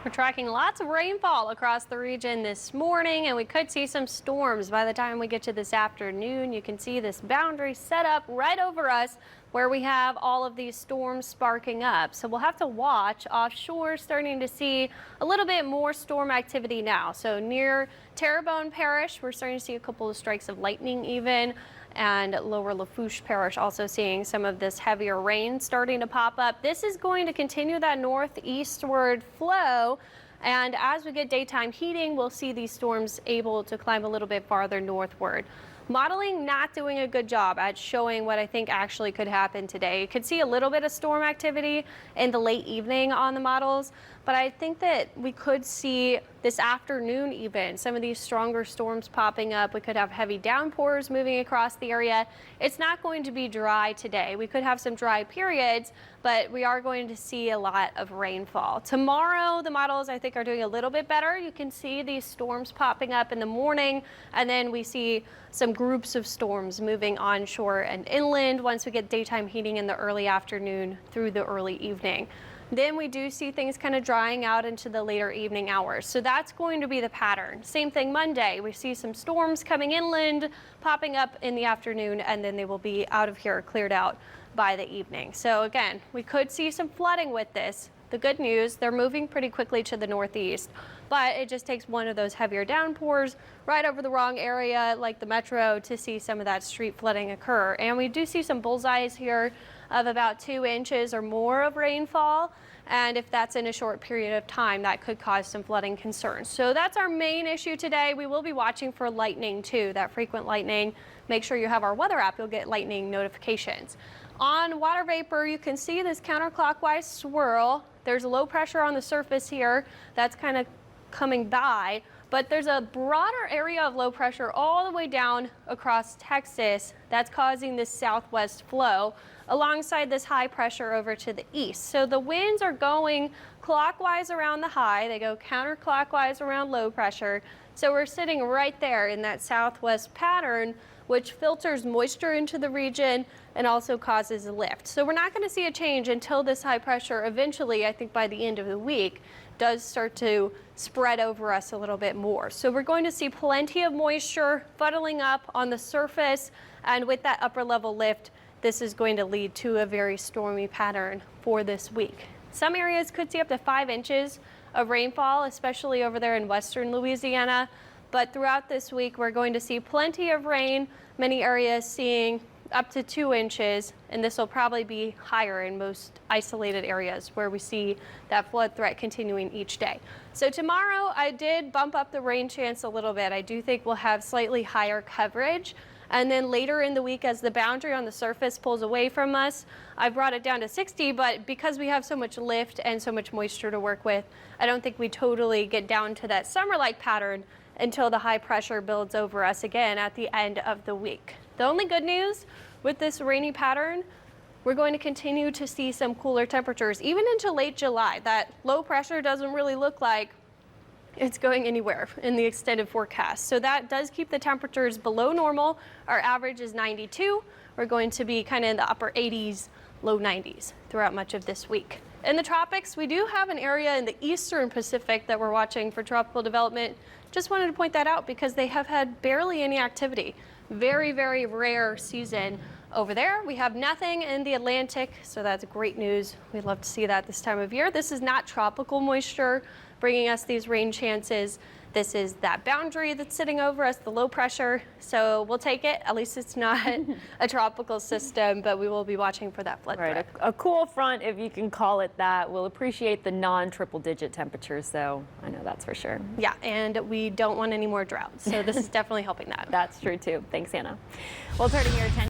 We're tracking lots of rainfall across the region this morning, and we could see some storms by the time we get to this afternoon. You can see this boundary set up right over us where we have all of these storms sparking up. So we'll have to watch offshore, starting to see a little bit more storm activity now. So near Terrebonne Parish, we're starting to see a couple of strikes of lightning even. And lower Lafourche Parish also seeing some of this heavier rain starting to pop up. This is going to continue that northeastward flow. And as we get daytime heating, we'll see these storms able to climb a little bit farther northward. Modeling not doing a good job at showing what I think actually could happen today. You could see a little bit of storm activity in the late evening on the models, but I think that we could see this afternoon even some of these stronger storms popping up. We could have heavy downpours moving across the area. It's not going to be dry today. We could have some dry periods, but we are going to see a lot of rainfall. Tomorrow, the models I think are doing a little bit better. You can see these storms popping up in the morning, and then we see some groups of storms moving onshore and inland once we get daytime heating in the early afternoon through the early evening. Then we do see things kind of drying out into the later evening hours. So that's going to be the pattern. Same thing Monday. We see some storms coming inland, popping up in the afternoon, and then they will be out of here, cleared out by the evening. So again, we could see some flooding with this. The good news, they're moving pretty quickly to the northeast, but it just takes one of those heavier downpours right over the wrong area like the metro to see some of that street flooding occur. And we do see some bullseyes here of about 2 inches or more of rainfall. And if that's in a short period of time, that could cause some flooding concerns. So that's our main issue today. We will be watching for lightning too, that frequent lightning. Make sure you have our weather app, you'll get lightning notifications. On water vapor, you can see this counterclockwise swirl. There's low pressure on the surface here that's kind of coming by, but there's a broader area of low pressure all the way down across Texas that's causing this southwest flow alongside this high pressure over to the east. So the winds are going clockwise around the high, they go counterclockwise around low pressure. So we're sitting right there in that southwest pattern, which filters moisture into the region and also causes a lift. So we're not going to see a change until this high pressure eventually, I think by the end of the week, does start to spread over us a little bit more. So we're going to see plenty of moisture fuddling up on the surface, and with that upper level lift, this is going to lead to a very stormy pattern for this week. Some areas could see up to 5 inches of rainfall, especially over there in western Louisiana. But throughout this week, we're going to see plenty of rain, many areas seeing up to 2 inches, and this will probably be higher in most isolated areas where we see that flood threat continuing each day. So tomorrow, I did bump up the rain chance a little bit. I do think we'll have slightly higher coverage. And then later in the week, as the boundary on the surface pulls away from us, I brought it down to 60, but because we have so much lift and so much moisture to work with, I don't think we totally get down to that summer-like pattern until the high pressure builds over us again at the end of the week. The only good news with this rainy pattern, we're going to continue to see some cooler temperatures even into late July. That low pressure doesn't really look like it's going anywhere in the extended forecast. So that does keep the temperatures below normal. Our average is 92. We're going to be kind of in the upper 80s, low 90s throughout much of this week. In the tropics, we do have an area in the eastern Pacific that we're watching for tropical development. Just wanted to point that out because they have had barely any activity. Very, very rare season over there. We have nothing in the Atlantic, so that's great news. We'd love to see that this time of year. This is not tropical moisture bringing us these rain chances. This is that boundary that's sitting over us, the low pressure. So we'll take it. At least it's not a tropical system, but we will be watching for that flood threat. A cool front, if you can call it that. We'll appreciate the non-triple digit temperatures, though. I know that's for sure. Yeah, and we don't want any more drought. So this is definitely helping that. That's true, too. Thanks, Anna. Well, turning your attention